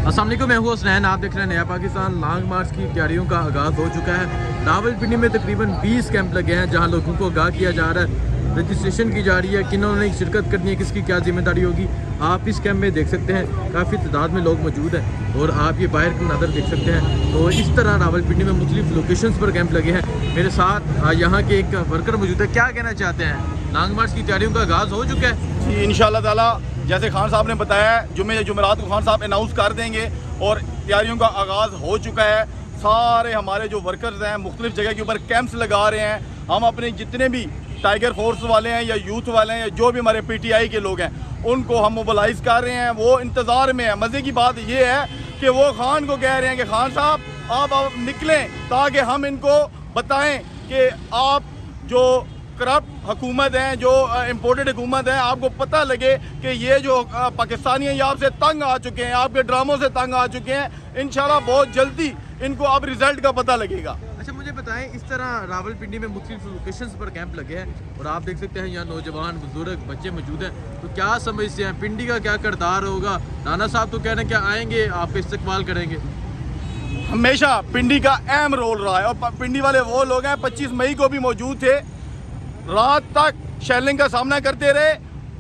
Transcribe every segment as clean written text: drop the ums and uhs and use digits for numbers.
अस्सलाम वालेकुम, मैं हूँ हुसनैन। आप देख रहे हैं नया पाकिस्तान। लॉन्ग मार्च की तैयारियों का आगाज़ हो चुका है। रावलपिंडी में तकरीबन 20 कैंप लगे हैं जहाँ लोगों को आगाह किया जा रहा है, रजिस्ट्रेशन की जा रही है, किन्होंने शिरकत करनी है, किसकी क्या जिम्मेदारी होगी। आप इस कैंप में देख सकते हैं काफ़ी तादाद में लोग मौजूद हैं और आप ये बाहर की नज़र देख सकते हैं। तो इस तरह रावलपिंडी में मुख्तलिफ लोकेशंस पर कैंप लगे हैं। मेरे साथ यहाँ के एक वर्कर मौजूद है। क्या कहना चाहते हैं, लॉन्ग मार्च की तैयारियों का आगाज़ हो चुका है? जी इंशाअल्लाह ताला, जैसे खान साहब ने बताया, जुमेरात को खान साहब अनाउंस कर देंगे और तैयारियों का आगाज़ हो चुका है। सारे हमारे जो वर्कर्स हैं मुख्तलिफ जगह के ऊपर कैंप्स लगा रहे हैं। हम अपने जितने भी टाइगर फोर्स वाले हैं या यूथ वाले हैं या जो भी हमारे PTI के लोग हैं उनको हम मोबिलाइज़ कर रहे हैं। वो इंतज़ार में है। मज़े की बात ये है कि वो खान को कह रहे हैं कि खान साहब आप निकलें ताकि हम इनको बताएं कि आप जो करप्ट हुकूमत है, जो इम्पोर्टेड हुकूमत है, आपको पता लगे कि ये जो पाकिस्तानी हैं ये आपसे तंग आ चुके हैं, आपके ड्रामों से तंग आ चुके हैं। इंशाल्लाह बहुत जल्दी इनको अब रिजल्ट का पता लगेगा। अच्छा, मुझे बताएं, इस तरह रावलपिंडी में मुख्तलिफ लोकेशंस पर कैंप लगे हैं और आप देख सकते हैं यहाँ नौजवान, बुजुर्ग, बच्चे मौजूद हैं। तो क्या समझते हैं पिंडी का क्या किरदार होगा? राना साहब तो कह रहे हैं कि आएंगे, आपका इस्तकबाल करेंगे। हमेशा पिंडी का अहम रोल रहा है और पिंडी वाले वो लोग हैं 25 मई को भी मौजूद थे, रात तक शेलिंग का सामना करते रहे,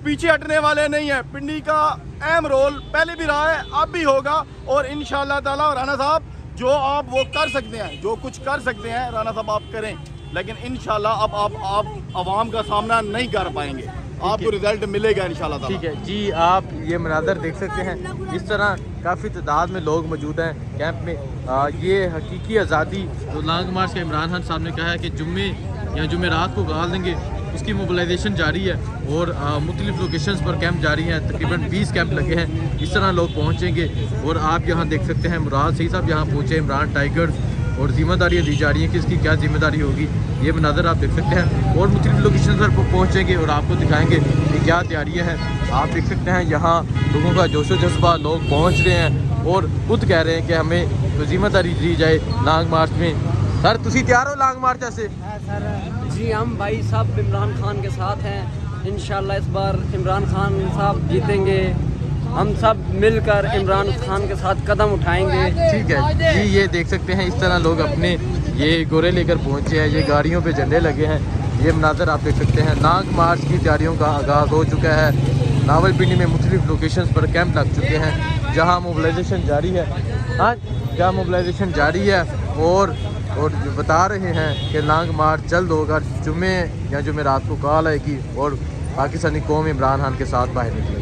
पीछे हटने वाले नहीं है। पिंडी का अहम रोल पहले भी रहा है, अब भी होगा और इंशाअल्लाह ताला राना साहब जो आप वो कर सकते हैं, जो कुछ कर सकते हैं राना साहब आप करें, लेकिन इंशाअल्लाह अब आप आवाम का सामना नहीं कर पाएंगे। आपको रिजल्ट मिलेगा इंशाअल्लाह ताला। ठीक है जी, आप ये मनाज़र देख सकते हैं। इस तरह काफ़ी तादाद में लोग मौजूद हैं कैंप में। ये हकीकी आज़ादी जो लॉन्ग मार्च का इमरान खान साहब ने कहा है कि जुम्मे या जुमेरात को गाल देंगे, उसकी मोबिलाइजेशन जारी है और मुख्तलिफ लोकेशंस पर कैंप जारी हैं। तकरीबन 20 कैंप लगे हैं। इस तरह लोग पहुंचेंगे और आप यहां देख सकते हैं मुराद सही साहब यहाँ पहुंचे, इमरान टाइगर्स, और जिम्मेदारियाँ दी जा रही हैं, किसकी क्या जिम्मेदारी होगी ये नज़र आप देख सकते हैं। और मुख्तलिफ लोकेशन पर पहुँचेंगे और आपको दिखाएँगे कि क्या तैयारियाँ हैं। आप देख सकते हैं यहाँ लोगों का जोशो जज्बा, लोग पहुँच रहे हैं और खुद कह रहे हैं कि हमें जो जिम्मेदारी दी जाए लॉन्ग मार्च में। सर तुसी तैयार हो लॉन्ग मार्च ऐसे? सर जी, हम भाई साहब इमरान खान के साथ हैं। इंशाल्लाह इस बार इमरान खान साहब जीतेंगे। हम सब मिलकर इमरान खान के साथ कदम उठाएंगे। ठीक है जी, ये देख सकते हैं इस तरह लोग अपने ये गोरे लेकर पहुंचे हैं, ये गाड़ियों पे झंडे लगे हैं। ये मनाज़र आप देख सकते हैं। लॉन्ग मार्च की तैयारियों का आगाज़ हो चुका है। रावलपिंडी में मुख्तलिफ लोकेशंस पर कैंप लग चुके हैं जहाँ मोबिलाइजेशन जारी है। हाँ, जहाँ मोबिलाइजेशन जारी है और बता रहे हैं कि लॉन्ग मार्च जल्द होगा। जुम्मे या जुमेरात को कॉल आएगी और पाकिस्तानी कौम इमरान खान के साथ बाहर निकलेगी।